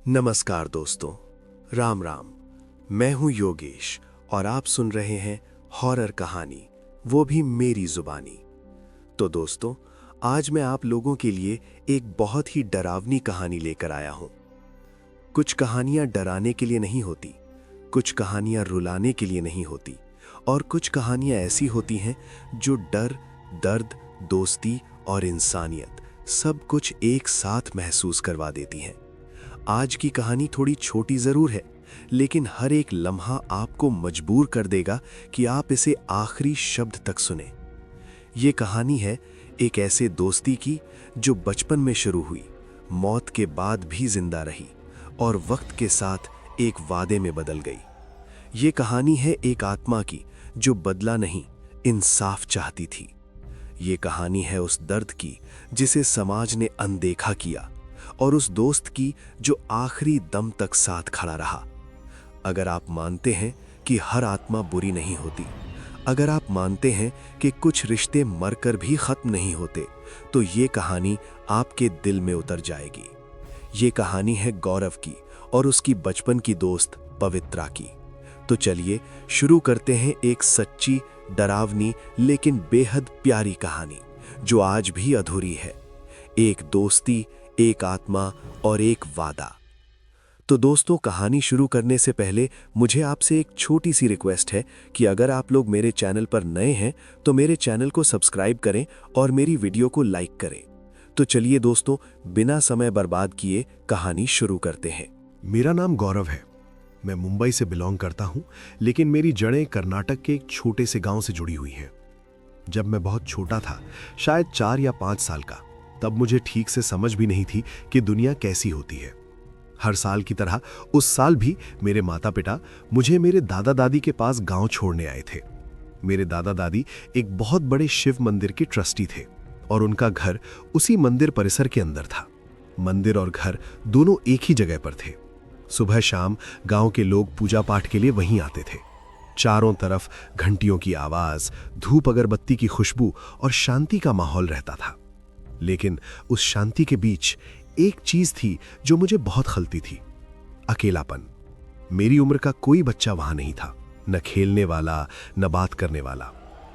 नमस्कार दोस्तों, राम राम। मैं हूं योगेश और आप सुन रहे हैं हॉरर कहानी, वो भी मेरी जुबानी। तो दोस्तों, आज मैं आप लोगों के लिए एक बहुत ही डरावनी कहानी लेकर आया हूं। कुछ कहानियां डराने के लिए नहीं होती, कुछ कहानियां रुलाने के लिए नहीं होती, और कुछ कहानियां ऐसी होती हैं जो डर, दर्द, दोस्ती और इंसानियत सब कुछ एक साथ महसूस करवा देती हैं। आज की कहानी थोड़ी छोटी जरूर है, लेकिन हर एक लम्हा आपको मजबूर कर देगा कि आप इसे आखिरी शब्द तक सुने। ये कहानी है एक ऐसे दोस्ती की जो बचपन में शुरू हुई, मौत के बाद भी जिंदा रही और वक्त के साथ एक वादे में बदल गई। ये कहानी है एक आत्मा की जो बदला नहीं, इंसाफ चाहती थी। ये कहानी है उस दर्द की जिसे समाज ने अनदेखा किया, और उस दोस्त की जो आखिरी दम तक साथ खड़ा रहा। अगर आप मानते हैं कि हर आत्मा बुरी नहीं होती, अगर आप मानते हैं कि कुछ रिश्ते मरकर भी खत्म नहीं होते, तो ये कहानी आपके दिल में उतर जाएगी। ये कहानी है गौरव की और उसकी बचपन की दोस्त पवित्रा की। तो चलिए शुरू करते हैं एक सच्ची, डरावनी लेकिन बेहद प्यारी कहानी जो आज भी अधूरी है। एक दोस्ती, एक आत्मा और एक वादा। तो दोस्तों, कहानी शुरू करने से पहले मुझे आपसे एक छोटी सी रिक्वेस्ट है कि अगर आप लोग मेरे चैनल पर नए हैं तो मेरे चैनल को सब्सक्राइब करें और मेरी वीडियो को लाइक करें। तो चलिए दोस्तों, बिना समय बर्बाद किए कहानी शुरू करते हैं। मेरा नाम गौरव है। मैं मुंबई से बिलोंग करता हूं, लेकिन मेरी जड़ें कर्नाटक के एक छोटे से गांव से जुड़ी हुई हैं। जब मैं बहुत छोटा था, शायद 4 या 5 साल का, तब मुझे ठीक से समझ भी नहीं थी कि दुनिया कैसी होती है। हर साल की तरह उस साल भी मेरे माता पिता मुझे मेरे दादा दादी के पास गांव छोड़ने आए थे। मेरे दादा दादी एक बहुत बड़े शिव मंदिर के ट्रस्टी थे और उनका घर उसी मंदिर परिसर के अंदर था। मंदिर और घर दोनों एक ही जगह पर थे। सुबह शाम गांव के लोग पूजा पाठ के लिए वहीं आते थे। चारों तरफ घंटियों की आवाज, धूप अगरबत्ती की खुशबू और शांति का माहौल रहता था। लेकिन उस शांति के बीच एक चीज थी जो मुझे बहुत खलती थी, अकेलापन। मेरी उम्र का कोई बच्चा वहां नहीं था, न खेलने वाला, न बात करने वाला।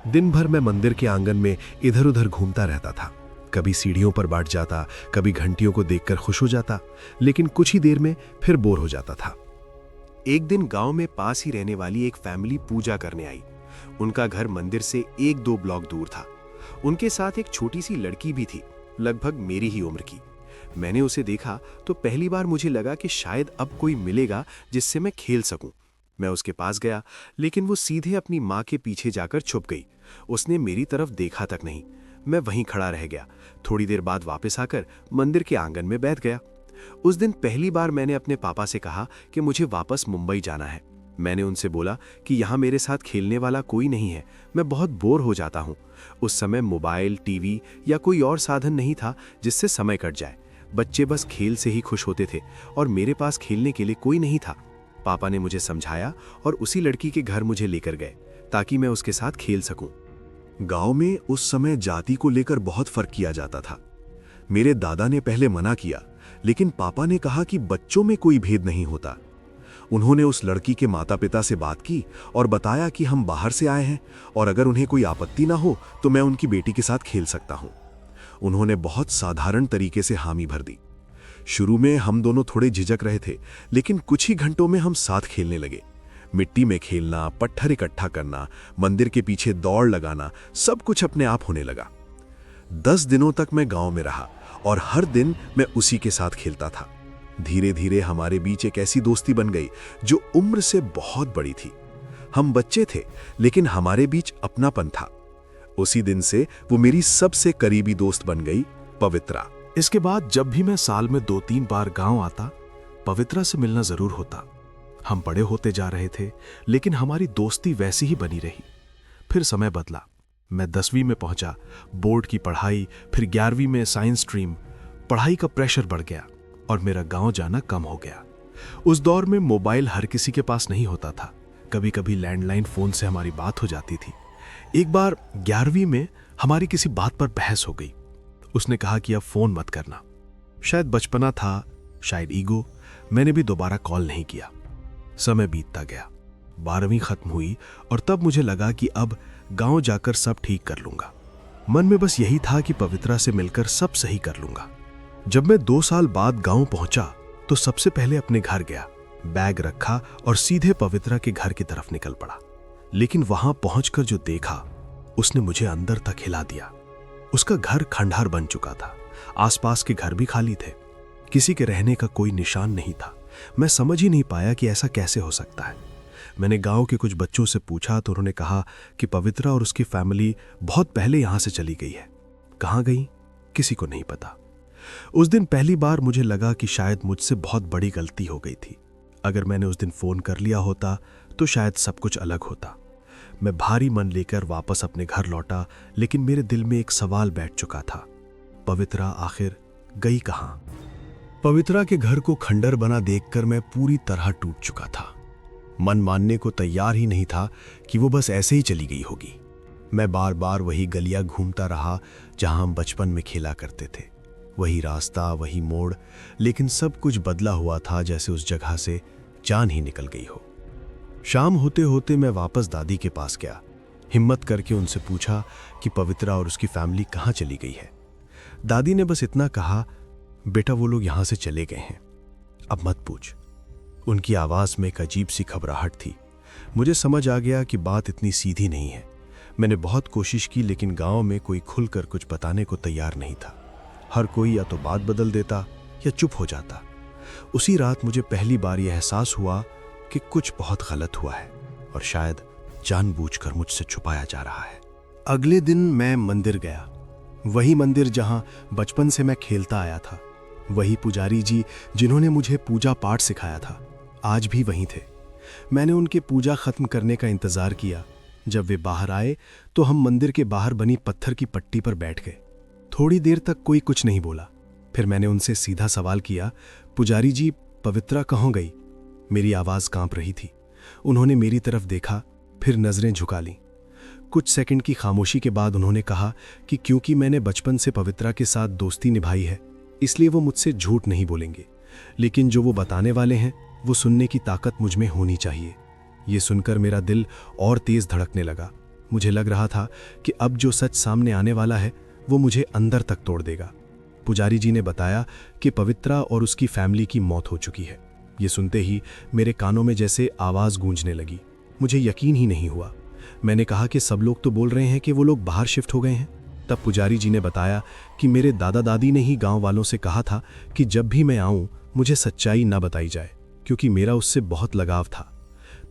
दिन भर मैं मंदिर के आंगन में इधर उधर घूमता रहता था। कभी सीढ़ियों पर बैठ जाता, कभी घंटियों को देखकर खुश हो जाता, लेकिन कुछ ही देर में फिर बोर हो जाता था। एक दिन गांव में पास ही रहने वाली एक फैमिली पूजा करने आई। उनका घर मंदिर से 1-2 ब्लॉक दूर था। उनके साथ एक छोटी सी लड़की भी थी, लगभग मेरी ही उम्र की। मैंने उसे देखा तो पहली बार मुझे लगा कि शायद अब कोई मिलेगा जिससे मैं खेल सकूं। मैं उसके पास गया, लेकिन वो सीधे अपनी माँ के पीछे जाकर छुप गई। उसने मेरी तरफ देखा तक नहीं। मैं वहीं खड़ा रह गया। थोड़ी देर बाद वापस आकर मंदिर के आंगन में बैठ गया। उस दिन पहली बार मैंने अपने पापा से कहा कि मुझे वापस मुंबई जाना है। मैंने उनसे बोला कि यहाँ मेरे साथ खेलने वाला कोई नहीं है, मैं बहुत बोर हो जाता हूँ। उस समय मोबाइल, टीवी या कोई और साधन नहीं था जिससे समय कट जाए। बच्चे बस खेल से ही खुश होते थे और मेरे पास खेलने के लिए कोई नहीं था। पापा ने मुझे समझाया और उसी लड़की के घर मुझे लेकर गए ताकि मैं उसके साथ खेल सकूं। गांव में उस समय जाति को लेकर बहुत फर्क किया जाता था। मेरे दादा ने पहले मना किया, लेकिन पापा ने कहा कि बच्चों में कोई भेद नहीं होता। उन्होंने उस लड़की के माता पिता से बात की और बताया कि हम बाहर से आए हैं और अगर उन्हें कोई आपत्ति ना हो तो मैं उनकी बेटी के साथ खेल सकता हूं। उन्होंने बहुत साधारण तरीके से हामी भर दी। शुरू में हम दोनों थोड़े झिझक रहे थे, लेकिन कुछ ही घंटों में हम साथ खेलने लगे। मिट्टी में खेलना, पत्थर इकट्ठा करना, मंदिर के पीछे दौड़ लगाना, सब कुछ अपने आप होने लगा। 10 दिनों तक मैं गांव में रहा और हर दिन मैं उसी के साथ खेलता था। धीरे धीरे हमारे बीच एक ऐसी दोस्ती बन गई जो उम्र से बहुत बड़ी थी। हम बच्चे थे, लेकिन हमारे बीच अपनापन था। उसी दिन से वो मेरी सबसे करीबी दोस्त बन गई, पवित्रा। इसके बाद जब भी मैं साल में 2-3 बार गांव आता, पवित्रा से मिलना जरूर होता। हम बड़े होते जा रहे थे, लेकिन हमारी दोस्ती वैसी ही बनी रही। फिर समय बदला। मैं 10वीं में पहुंचा, बोर्ड की पढ़ाई, फिर 11वीं में साइंस स्ट्रीम। पढ़ाई का प्रेशर बढ़ गया और मेरा गांव जाना कम हो गया। उस दौर में मोबाइल हर किसी के पास नहीं होता था। कभी कभी लैंडलाइन फोन से हमारी बात हो जाती थी। एक बार 11वीं में हमारी किसी बात पर बहस हो गई। उसने कहा कि अब फोन मत करना। शायद बचपना था, शायद ईगो, मैंने भी दोबारा कॉल नहीं किया। समय बीतता गया, 12वीं खत्म हुई और तब मुझे लगा कि अब गांव जाकर सब ठीक कर लूंगा। मन में बस यही था कि पवित्रा से मिलकर सब सही कर लूंगा। जब मैं 2 साल बाद गांव पहुंचा तो सबसे पहले अपने घर गया, बैग रखा और सीधे पवित्रा के घर की तरफ निकल पड़ा। लेकिन वहां पहुंचकर जो देखा उसने मुझे अंदर तक हिला दिया। उसका घर खंडहर बन चुका था, आसपास के घर भी खाली थे, किसी के रहने का कोई निशान नहीं था। मैं समझ ही नहीं पाया कि ऐसा कैसे हो सकता है। मैंने गांव के कुछ बच्चों से पूछा तो उन्होंने कहा कि पवित्रा और उसकी फैमिली बहुत पहले यहां से चली गई है। कहां गई किसी को नहीं पता। उस दिन पहली बार मुझे लगा कि शायद मुझसे बहुत बड़ी गलती हो गई थी। अगर मैंने उस दिन फोन कर लिया होता तो शायद सब कुछ अलग होता। मैं भारी मन लेकर वापस अपने घर लौटा, लेकिन मेरे दिल में एक सवाल बैठ चुका था, पवित्रा आखिर गई कहां? पवित्रा के घर को खंडर बना देखकर मैं पूरी तरह टूट चुका था। मन मानने को तैयार ही नहीं था कि वो बस ऐसे ही चली गई होगी। मैं बार बार वही गलियां घूमता रहा जहां हम बचपन में खेला करते थे, वही रास्ता, वही मोड़, लेकिन सब कुछ बदला हुआ था, जैसे उस जगह से जान ही निकल गई हो। शाम होते होते मैं वापस दादी के पास गया। हिम्मत करके उनसे पूछा कि पवित्रा और उसकी फैमिली कहाँ चली गई है। दादी ने बस इतना कहा, बेटा वो लोग यहां से चले गए हैं, अब मत पूछ। उनकी आवाज में एक अजीब सी घबराहट थी। मुझे समझ आ गया कि बात इतनी सीधी नहीं है। मैंने बहुत कोशिश की, लेकिन गांव में कोई खुलकर कुछ बताने को तैयार नहीं था। हर कोई या तो बात बदल देता या चुप हो जाता। उसी रात मुझे पहली बार यह एहसास हुआ कि कुछ बहुत गलत हुआ है और शायद जानबूझकर मुझसे छुपाया जा रहा है। अगले दिन मैं मंदिर गया, वही मंदिर जहां बचपन से मैं खेलता आया था। वही पुजारी जी जिन्होंने मुझे पूजा पाठ सिखाया था, आज भी वहीं थे। मैंने उनके पूजा खत्म करने का इंतजार किया। जब वे बाहर आए तो हम मंदिर के बाहर बनी पत्थर की पट्टी पर बैठ गए। थोड़ी देर तक कोई कुछ नहीं बोला। फिर मैंने उनसे सीधा सवाल किया, पुजारी जी पवित्रा कहाँ गई? मेरी आवाज कांप रही थी। उन्होंने मेरी तरफ देखा, फिर नजरें झुका लीं। कुछ सेकंड की खामोशी के बाद उन्होंने कहा कि क्योंकि मैंने बचपन से पवित्रा के साथ दोस्ती निभाई है, इसलिए वो मुझसे झूठ नहीं बोलेंगे, लेकिन जो वो बताने वाले हैं वो सुनने की ताकत मुझ में होनी चाहिए। ये सुनकर मेरा दिल और तेज धड़कने लगा। मुझे लग रहा था कि अब जो सच सामने आने वाला है वो मुझे अंदर तक तोड़ देगा। पुजारी जी ने बताया कि पवित्रा और उसकी फैमिली की मौत हो चुकी है। ये सुनते ही मेरे कानों में जैसे आवाज गूंजने लगी। मुझे यकीन ही नहीं हुआ। मैंने कहा कि सब लोग तो बोल रहे हैं कि वो लोग बाहर शिफ्ट हो गए हैं। तब पुजारी जी ने बताया कि मेरे दादा दादी ने ही गांव वालों से कहा था कि जब भी मैं आऊं मुझे सच्चाई ना बताई जाए, क्योंकि मेरा उससे बहुत लगाव था।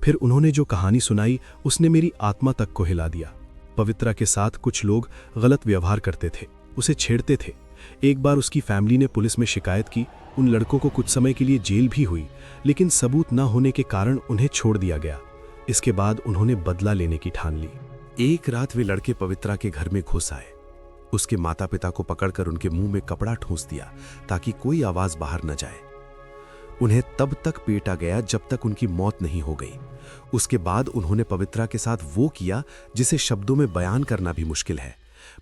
फिर उन्होंने जो कहानी सुनाई उसने मेरी आत्मा तक को हिला दिया। पवित्रा के साथ कुछ लोग गलत व्यवहार करते थे, उसे छेड़ते थे। एक बार उसकी फैमिली ने पुलिस में शिकायत की। उन लड़कों को कुछ समय के लिए जेल भी हुई, लेकिन सबूत न होने के कारण उन्हें छोड़ दिया गया। इसके बाद उन्होंने बदला लेने की ठान ली। एक रात वे लड़के पवित्रा के घर में घुस आए। उसके माता पिता को पकड़कर उनके मुंह में कपड़ा ठूंस दिया ताकि कोई आवाज बाहर न जाए। उन्हें तब तक पीटा गया जब तक उनकी मौत नहीं हो गई। उसके बाद उन्होंने पवित्रा के साथ वो किया जिसे शब्दों में बयान करना भी मुश्किल है।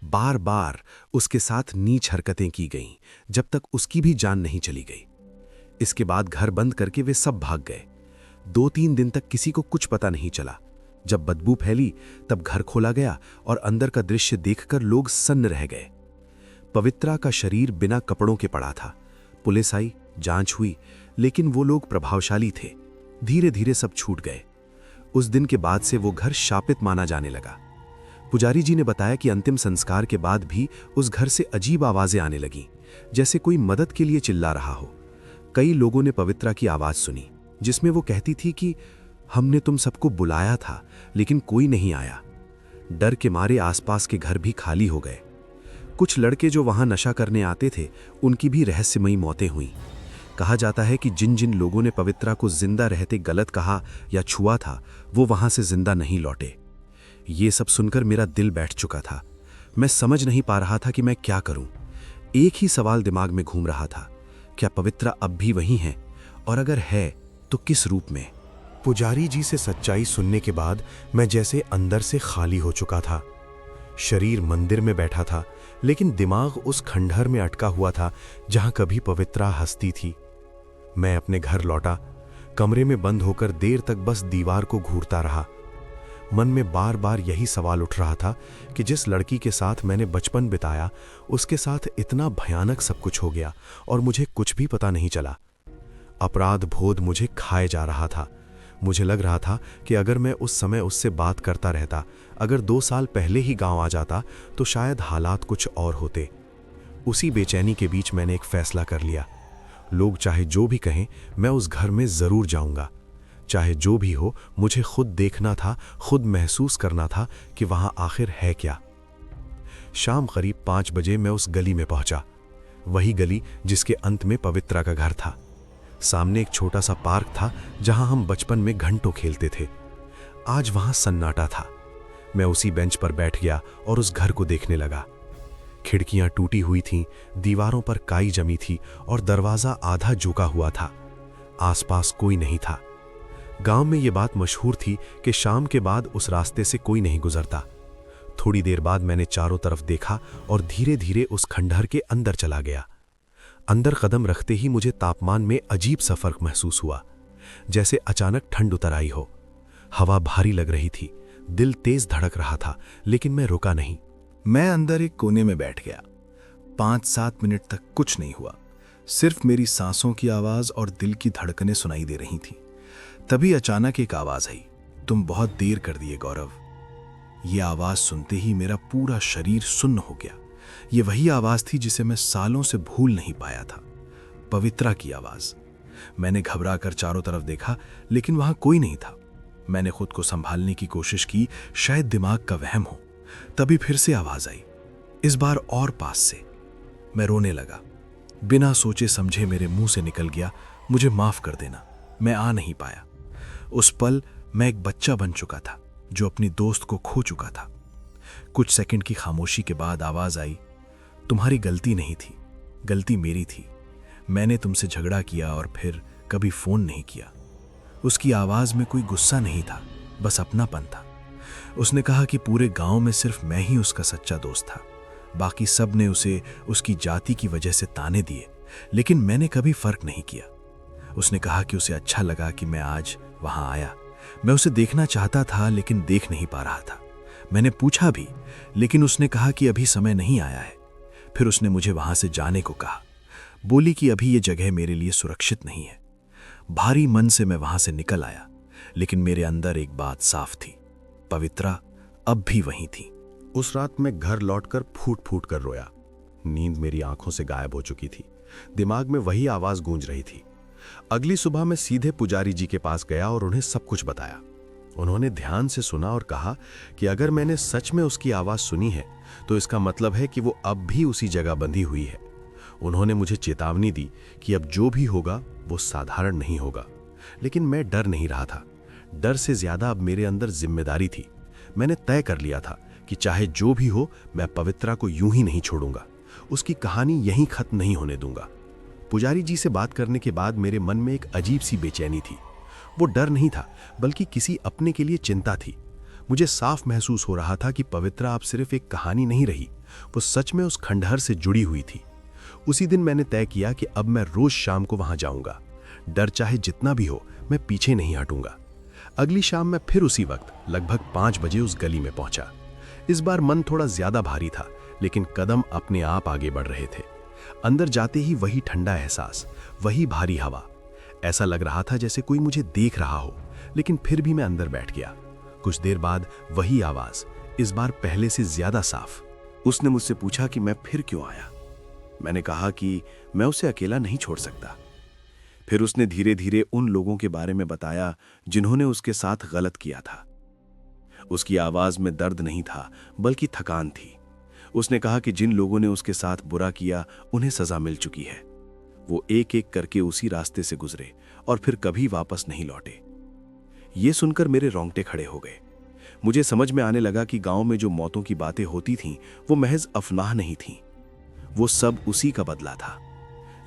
बार बार उसके साथ नीच हरकतें की गईं जब तक उसकी भी जान नहीं चली गई। इसके बाद घर बंद करके वे सब भाग गए। 2-3 दिन तक किसी को कुछ पता नहीं चला। जब बदबू फैली तब घर खोला गया और अंदर का दृश्य देखकर लोग सन्न रह गए। पवित्रा का शरीर बिना कपड़ों के पड़ा था। पुलिस आई, जांच हुई, लेकिन वो लोग प्रभावशाली थे। धीरे धीरे सब छूट गए। उस दिन के बाद से वो घर शापित माना जाने लगा। पुजारी जी ने बताया कि अंतिम संस्कार के बाद भी उस घर से अजीब आवाजें आने लगीं, जैसे कोई मदद के लिए चिल्ला रहा हो। कई लोगों ने पवित्रा की आवाज सुनी, जिसमें वो कहती थी कि हमने तुम सबको बुलाया था लेकिन कोई नहीं आया। डर के मारे आसपास के घर भी खाली हो गए। कुछ लड़के जो वहां नशा करने आते थे, उनकी भी रहस्यमयी मौतें हुईं। कहा जाता है कि जिन जिन लोगों ने पवित्रा को जिंदा रहते गलत कहा या छुआ था, वो वहां से जिंदा नहीं लौटे। ये सब सुनकर मेरा दिल बैठ चुका था। मैं समझ नहीं पा रहा था कि मैं क्या करूं। एक ही सवाल दिमाग में घूम रहा था, क्या पवित्रा अब भी वहीं है, और अगर है तो किस रूप में? पुजारी जी से सच्चाई सुनने के बाद मैं जैसे अंदर से खाली हो चुका था। शरीर मंदिर में बैठा था, लेकिन दिमाग उस खंडहर में अटका हुआ था जहां कभी पवित्रा हंसती थी। मैं अपने घर लौटा। कमरे में बंद होकर देर तक बस दीवार को घूरता रहा। मन में बार बार यही सवाल उठ रहा था कि जिस लड़की के साथ मैंने बचपन बिताया, उसके साथ इतना भयानक सब कुछ हो गया और मुझे कुछ भी पता नहीं चला। अपराध बोध मुझे खाए जा रहा था। मुझे लग रहा था कि अगर मैं उस समय उससे बात करता रहता, अगर 2 साल पहले ही गांव आ जाता, तो शायद हालात कुछ और होते। उसी बेचैनी के बीच मैंने एक फैसला कर लिया। लोग चाहे जो भी कहें, मैं उस घर में जरूर जाऊंगा। चाहे जो भी हो, मुझे खुद देखना था, खुद महसूस करना था कि वहां आखिर है क्या। शाम करीब 5 बजे मैं उस गली में पहुंचा, वही गली जिसके अंत में पवित्रा का घर था। सामने एक छोटा सा पार्क था जहां हम बचपन में घंटों खेलते थे। आज वहां सन्नाटा था। मैं उसी बेंच पर बैठ गया और उस घर को देखने लगा। खिड़कियां टूटी हुई थीं, दीवारों पर काई जमी थी और दरवाजा आधा झुका हुआ था। आसपास कोई नहीं था। गांव में ये बात मशहूर थी कि शाम के बाद उस रास्ते से कोई नहीं गुजरता। थोड़ी देर बाद मैंने चारों तरफ देखा और धीरे धीरे उस खंडहर के अंदर चला गया। अंदर कदम रखते ही मुझे तापमान में अजीब सा फर्क महसूस हुआ, जैसे अचानक ठंड उतर आई हो। हवा भारी लग रही थी, दिल तेज धड़क रहा था, लेकिन मैं रुका नहीं। मैं अंदर एक कोने में बैठ गया। 5-7 मिनट तक कुछ नहीं हुआ, सिर्फ मेरी सांसों की आवाज और दिल की धड़कनें सुनाई दे रही थीं। तभी अचानक एक आवाज आई, तुम बहुत देर कर दिए गौरव। यह आवाज सुनते ही मेरा पूरा शरीर सुन्न हो गया। ये वही आवाज थी जिसे मैं सालों से भूल नहीं पाया था, पवित्रा की आवाज। मैंने घबरा कर चारों तरफ देखा, लेकिन वहां कोई नहीं था। मैंने खुद को संभालने की कोशिश की, शायद दिमाग का वहम हो। तभी फिर से आवाज आई, इस बार और पास से। मैं रोने लगा। बिना सोचे समझे मेरे मुंह से निकल गया, मुझे माफ कर देना, मैं आ नहीं पाया। उस पल मैं एक बच्चा बन चुका था जो अपनी दोस्त को खो चुका था। कुछ सेकंड की खामोशी के बाद आवाज आई, तुम्हारी गलती नहीं थी, गलती मेरी थी। मैंने तुमसे झगड़ा किया और फिर कभी फोन नहीं किया। उसकी आवाज में कोई गुस्सा नहीं था, बस अपनापन था। उसने कहा कि पूरे गांव में सिर्फ मैं ही उसका सच्चा दोस्त था, बाकी सब ने उसे उसकी जाति की वजह से ताने दिए, लेकिन मैंने कभी फर्क नहीं किया। उसने कहा कि उसे अच्छा लगा कि मैं आज वहां आया। मैं उसे देखना चाहता था, लेकिन देख नहीं पा रहा था। मैंने पूछा भी, लेकिन उसने कहा कि अभी समय नहीं आया है। फिर उसने मुझे वहां से जाने को कहा, बोली कि अभी ये जगह मेरे लिए सुरक्षित नहीं है। भारी मन से मैं वहां से निकल आया, लेकिन मेरे अंदर एक बात साफ थी, पवित्रा अब भी वहीं थी। उस रात मैं घर लौटकर फूट फूट कर रोया। नींद मेरी आंखों से गायब हो चुकी थी। दिमाग में वही आवाज गूंज रही थी। अगली सुबह मैं सीधे पुजारी जी के पास गया और उन्हें सब कुछ बताया। उन्होंने ध्यान से सुना और कहा कि अगर मैंने सच में उसकी आवाज सुनी है, तो इसका मतलब है कि वो अब भी उसी जगह बंधी हुई है। उन्होंने मुझे चेतावनी दी कि अब जो भी होगा वो साधारण नहीं होगा। लेकिन मैं डर नहीं रहा था। डर से ज्यादा अब मेरे अंदर जिम्मेदारी थी। मैंने तय कर लिया था कि चाहे जो भी हो, मैं पवित्रा को यूं ही नहीं छोड़ूंगा। उसकी कहानी यहीं खत्म नहीं होने दूंगा। पुजारी जी से बात करने के बाद मेरे मन में एक अजीब सी बेचैनी थी। वो डर नहीं था, बल्कि किसी अपने के लिए चिंता थी। मुझे साफ महसूस हो रहा था कि पवित्रा अब सिर्फ एक कहानी नहीं रही, वो सच में उस खंडहर से जुड़ी हुई थी। उसी दिन मैंने तय किया कि अब मैं रोज शाम को वहां जाऊंगा। डर चाहे जितना भी हो, मैं पीछे नहीं हटूंगा। अगली शाम मैं फिर उसी वक्त लगभग 5 बजे उस गली में पहुंचा। इस बार मन थोड़ा ज्यादा भारी था, लेकिन कदम अपने आप आगे बढ़ रहे थे। अंदर जाते ही वही ठंडा एहसास, वही भारी हवा। ऐसा लग रहा था जैसे कोई मुझे देख रहा हो, लेकिन फिर भी मैं अंदर बैठ गया। कुछ देर बाद वही आवाज, इस बार पहले से ज्यादा साफ। उसने मुझसे पूछा कि मैं फिर क्यों आया। मैंने कहा कि मैं उसे अकेला नहीं छोड़ सकता। फिर उसने धीरे धीरे उन लोगों के बारे में बताया जिन्होंने उसके साथ गलत किया था। उसकी आवाज में दर्द नहीं था, बल्कि थकान थी। उसने कहा कि जिन लोगों ने उसके साथ बुरा किया, उन्हें सजा मिल चुकी है। वो एक एक करके उसी रास्ते से गुजरे और फिर कभी वापस नहीं लौटे। ये सुनकर मेरे रोंगटे खड़े हो गए। मुझे समझ में आने लगा कि गांव में जो मौतों की बातें होती थीं, वो महज अफवाह नहीं थीं। वो सब उसी का बदला था।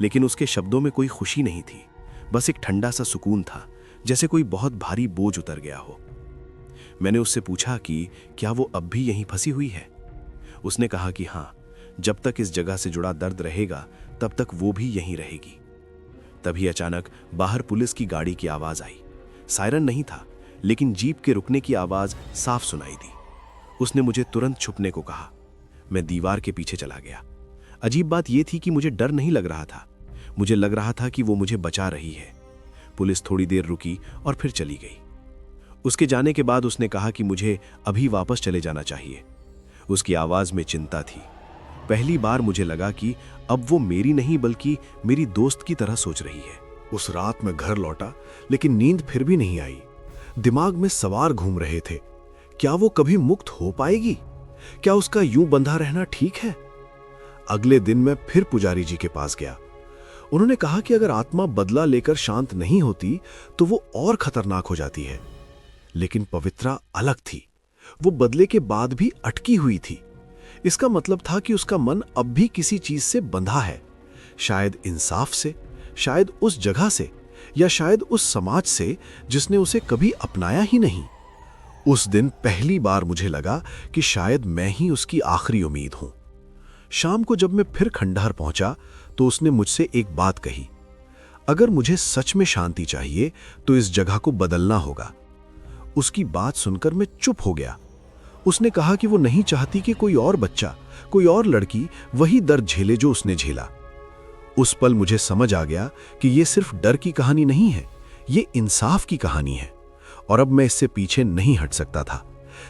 लेकिन उसके शब्दों में कोई खुशी नहीं थी, बस एक ठंडा सा सुकून था, जैसे कोई बहुत भारी बोझ उतर गया हो। मैंने उससे पूछा कि क्या वो अब भी यहीं फंसी हुई है। उसने कहा कि हाँ, जब तक इस जगह से जुड़ा दर्द रहेगा, तब तक वो भी यहीं रहेगी। तभी अचानक बाहर पुलिस की गाड़ी की आवाज आई। सायरन नहीं था, लेकिन जीप के रुकने की आवाज साफ सुनाई दी। उसने मुझे तुरंत छुपने को कहा। मैं दीवार के पीछे चला गया। अजीब बात यह थी कि मुझे डर नहीं लग रहा था, मुझे लग रहा था कि वो मुझे बचा रही है। पुलिस थोड़ी देर रुकी और फिर चली गई। उसके जाने के बाद उसने कहा कि मुझे अभी वापस चले जाना चाहिए। उसकी आवाज में चिंता थी। पहली बार मुझे लगा कि अब वो मेरी नहीं बल्कि मेरी दोस्त की तरह सोच रही है। उस रात मैं घर लौटा, लेकिन नींद फिर भी नहीं आई। दिमाग में सवाल घूम रहे थे। क्या वो कभी मुक्त हो पाएगी? क्या उसका यूं बंधा रहना ठीक है? अगले दिन मैं फिर पुजारी जी के पास गया। उन्होंने कहा कि अगर आत्मा बदला लेकर शांत नहीं होती तो वो और खतरनाक हो जाती है। लेकिन पवित्रा अलग थी। वो बदले के बाद भी अटकी हुई थी। इसका मतलब था कि उसका मन अब भी किसी चीज से बंधा है। शायद इंसाफ से, शायद उस जगह से, या शायद उस समाज से जिसने उसे कभी अपनाया ही नहीं। उस दिन पहली बार मुझे लगा कि शायद मैं ही उसकी आखिरी उम्मीद हूं। शाम को जब मैं फिर खंडहर पहुंचा तो उसने मुझसे एक बात कही। अगर मुझे सच में शांति चाहिए तो इस जगह को बदलना होगा। उसकी बात सुनकर मैं चुप हो गया। उसने कहा कि वो नहीं चाहती कि कोई और बच्चा, कोई और लड़की वही दर्द झेले जो उसने झेला। उस पल मुझे समझ आ गया कि ये सिर्फ डर की कहानी नहीं है, ये इंसाफ की कहानी है। और अब मैं इससे पीछे नहीं हट सकता था,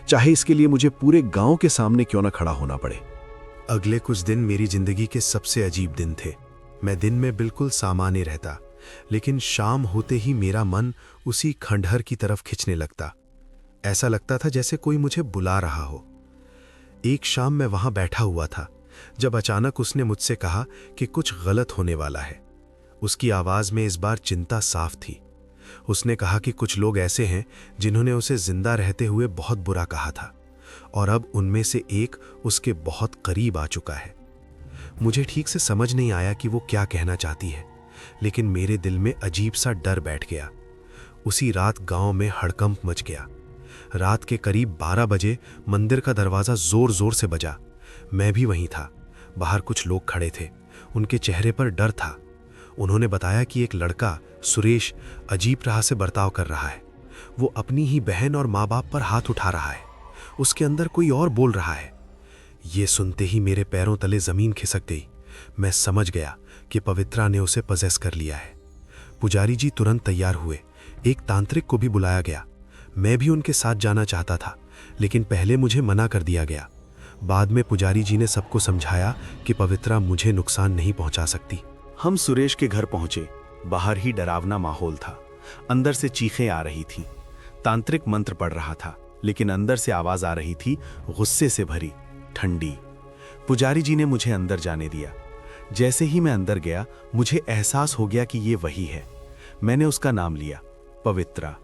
चाहे इसके लिए मुझे पूरे गांव के सामने क्यों न खड़ा होना पड़े। अगले कुछ दिन मेरी जिंदगी के सबसे अजीब दिन थे। मैं दिन में बिल्कुल सामान्य रहता, लेकिन शाम होते ही मेरा मन उसी खंडहर की तरफ खिंचने लगता। ऐसा लगता था जैसे कोई मुझे बुला रहा हो। एक शाम मैं वहां बैठा हुआ था जब अचानक उसने मुझसे कहा कि कुछ गलत होने वाला है। उसकी आवाज में इस बार चिंता साफ थी। उसने कहा कि कुछ लोग ऐसे हैं जिन्होंने उसे जिंदा रहते हुए बहुत बुरा कहा था, और अब उनमें से एक उसके बहुत करीब आ चुका है। मुझे ठीक से समझ नहीं आया कि वो क्या कहना चाहती है, लेकिन मेरे दिल में अजीब सा डर बैठ गया। उसी रात गांव में हड़कंप मच गया। रात के करीब 12 बजे मंदिर का दरवाजा जोर जोर से बजा। मैं भी वहीं था। बाहर कुछ लोग खड़े थे, उनके चेहरे पर डर था। उन्होंने बताया कि एक लड़का सुरेश अजीब तरह से बर्ताव कर रहा है। वो अपनी ही बहन और माँ बाप पर हाथ उठा रहा है। उसके अंदर कोई और बोल रहा है। ये सुनते ही मेरे पैरों तले जमीन खिसक गई। मैं समझ गया कि पवित्रा ने उसे पजेस कर लिया है। पुजारी जी तुरंत तैयार हुए। एक तांत्रिक को भी बुलाया गया। मैं भी उनके साथ जाना चाहता था, लेकिन पहले मुझे मना कर दिया गया। बाद में पुजारी जी ने सबको समझाया कि पवित्रा मुझे नुकसान नहीं पहुंचा सकती। हम सुरेश के घर पहुंचे। बाहर ही डरावना माहौल था। अंदर से चीखें आ रही थीं। तांत्रिक मंत्र पढ़ रहा था, लेकिन अंदर से आवाज आ रही थी, गुस्से से भरी, ठंडी। पुजारी जी ने मुझे अंदर जाने दिया। जैसे ही मैं अंदर गया, मुझे एहसास हो गया कि ये वही है। मैंने उसका नाम लिया, पवित्रा।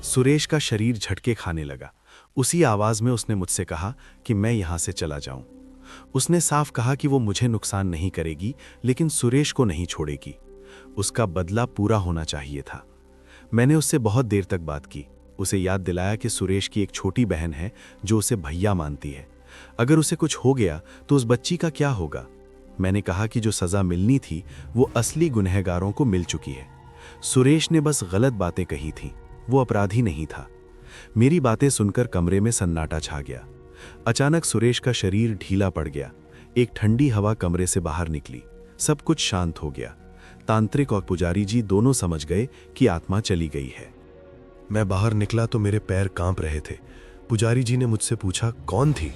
सुरेश का शरीर झटके खाने लगा। उसी आवाज में उसने मुझसे कहा कि मैं यहां से चला जाऊं। उसने साफ कहा कि वो मुझे नुकसान नहीं करेगी, लेकिन सुरेश को नहीं छोड़ेगी। उसका बदला पूरा होना चाहिए था। मैंने उससे बहुत देर तक बात की। उसे याद दिलाया कि सुरेश की एक छोटी बहन है जो उसे भैया मानती है। अगर उसे कुछ हो गया तो उस बच्ची का क्या होगा? मैंने कहा कि जो सजा मिलनी थी वो असली गुनहगारों को मिल चुकी है। सुरेश ने बस गलत बातें कही थीं, वो अपराधी नहीं था। मेरी बातें सुनकर कमरे में सन्नाटा छा गया। अचानक सुरेश का शरीर ढीला पड़ गया। एक ठंडी हवा कमरे से बाहर निकली। सब कुछ शांत हो गया। तांत्रिक और पुजारी जी दोनों समझ गए कि आत्मा चली गई है। मैं बाहर निकला तो मेरे पैर कांप रहे थे। पुजारी जी ने मुझसे पूछा, कौन थी?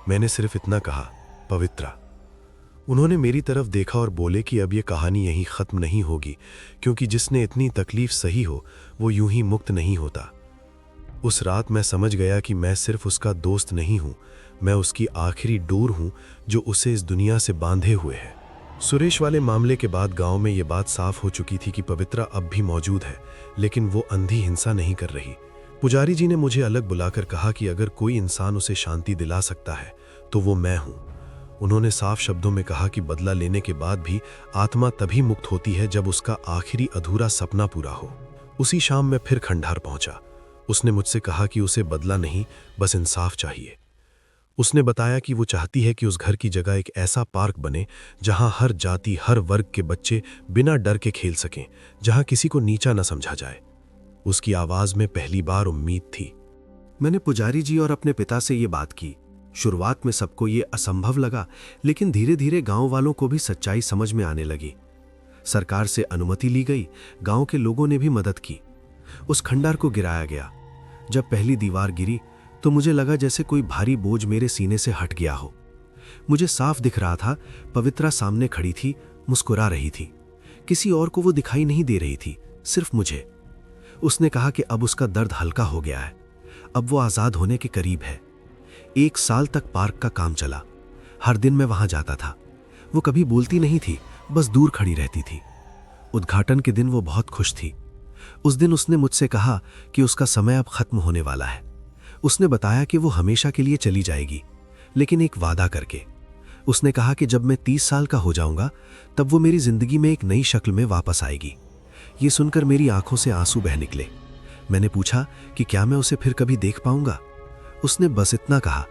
मैंने सिर्फ इतना कहा, पवित्रा। उन्होंने मेरी तरफ देखा और बोले कि अब ये कहानी यहीं खत्म नहीं होगी, क्योंकि जिसने इतनी तकलीफ सही हो वो यूं ही मुक्त नहीं होता। उस रात मैं समझ गया कि मैं सिर्फ उसका दोस्त नहीं हूं, मैं उसकी आखिरी डोर हूं जो उसे इस दुनिया से बांधे हुए है। सुरेश वाले मामले के बाद गांव में ये बात साफ हो चुकी थी कि पवित्रा अब भी मौजूद है, लेकिन वो अंधी हिंसा नहीं कर रही। पुजारी जी ने मुझे अलग बुलाकर कहा कि अगर कोई इंसान उसे शांति दिला सकता है तो वो मैं हूं। उन्होंने साफ शब्दों में कहा कि बदला लेने के बाद भी आत्मा तभी मुक्त होती है जब उसका आखिरी अधूरा सपना पूरा हो। उसी शाम मैं फिर खंडहर पहुंचा। उसने मुझसे कहा कि उसे बदला नहीं, बस इंसाफ चाहिए। उसने बताया कि वो चाहती है कि उस घर की जगह एक ऐसा पार्क बने जहां हर जाति, हर वर्ग के बच्चे बिना डर के खेल सकें, जहां किसी को नीचा न समझा जाए। उसकी आवाज में पहली बार उम्मीद थी। मैंने पुजारी जी और अपने पिता से ये बात की। शुरुआत में सबको ये असंभव लगा, लेकिन धीरे धीरे गांव वालों को भी सच्चाई समझ में आने लगी। सरकार से अनुमति ली गई, गांव के लोगों ने भी मदद की। उस खंडर को गिराया गया। जब पहली दीवार गिरी तो मुझे लगा जैसे कोई भारी बोझ मेरे सीने से हट गया हो। मुझे साफ दिख रहा था, पवित्रा सामने खड़ी थी, मुस्कुरा रही थी। किसी और को वो दिखाई नहीं दे रही थी, सिर्फ मुझे। उसने कहा कि अब उसका दर्द हल्का हो गया है, अब वो आजाद होने के करीब है। 1 साल तक पार्क का काम चला। हर दिन मैं वहां जाता था। वो कभी बोलती नहीं थी, बस दूर खड़ी रहती थी। उद्घाटन के दिन वो बहुत खुश थी। उस दिन उसने मुझसे कहा कि उसका समय अब खत्म होने वाला है। उसने बताया कि वो हमेशा के लिए चली जाएगी, लेकिन एक वादा करके। उसने कहा कि जब मैं 30 साल का हो जाऊंगा तब वो मेरी जिंदगी में एक नई शक्ल में वापस आएगी। ये सुनकर मेरी आंखों से आंसू बह निकले। मैंने पूछा कि क्या मैं उसे फिर कभी देख पाऊंगा। उसने बस इतना कहा,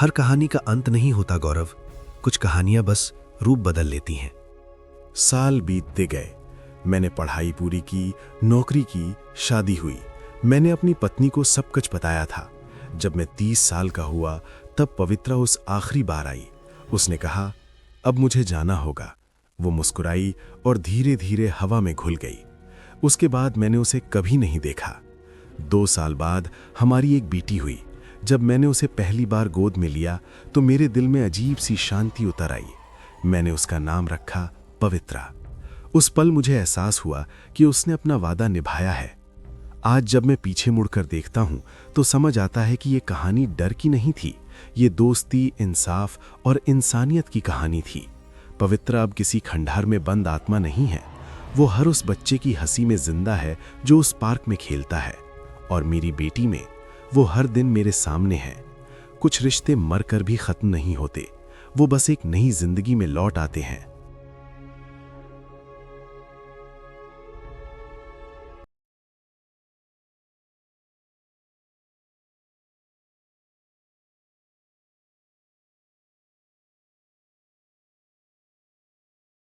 हर कहानी का अंत नहीं होता गौरव, कुछ कहानियां बस रूप बदल लेती हैं। साल बीतते गए। मैंने पढ़ाई पूरी की, नौकरी की, शादी हुई। मैंने अपनी पत्नी को सब कुछ बताया था। जब मैं 30 साल का हुआ तब पवित्रा उस आखिरी बार आई। उसने कहा, अब मुझे जाना होगा। वो मुस्कुराई और धीरे धीरे हवा में घुल गई। उसके बाद मैंने उसे कभी नहीं देखा। 2 साल बाद हमारी एक बेटी हुई। जब मैंने उसे पहली बार गोद में लिया तो मेरे दिल में अजीब सी शांति उतर आई। मैंने उसका नाम रखा पवित्रा। उस पल मुझे एहसास हुआ कि उसने अपना वादा निभाया है। आज जब मैं पीछे मुड़कर देखता हूं तो समझ आता है कि ये कहानी डर की नहीं थी, ये दोस्ती, इंसाफ और इंसानियत की कहानी थी। पवित्रा अब किसी खंडहर में बंद आत्मा नहीं है। वो हर उस बच्चे की हंसी में जिंदा है जो उस पार्क में खेलता है, और मेरी बेटी में वो हर दिन मेरे सामने है। कुछ रिश्ते मरकर भी खत्म नहीं होते, वो बस एक नई जिंदगी में लौट आते हैं।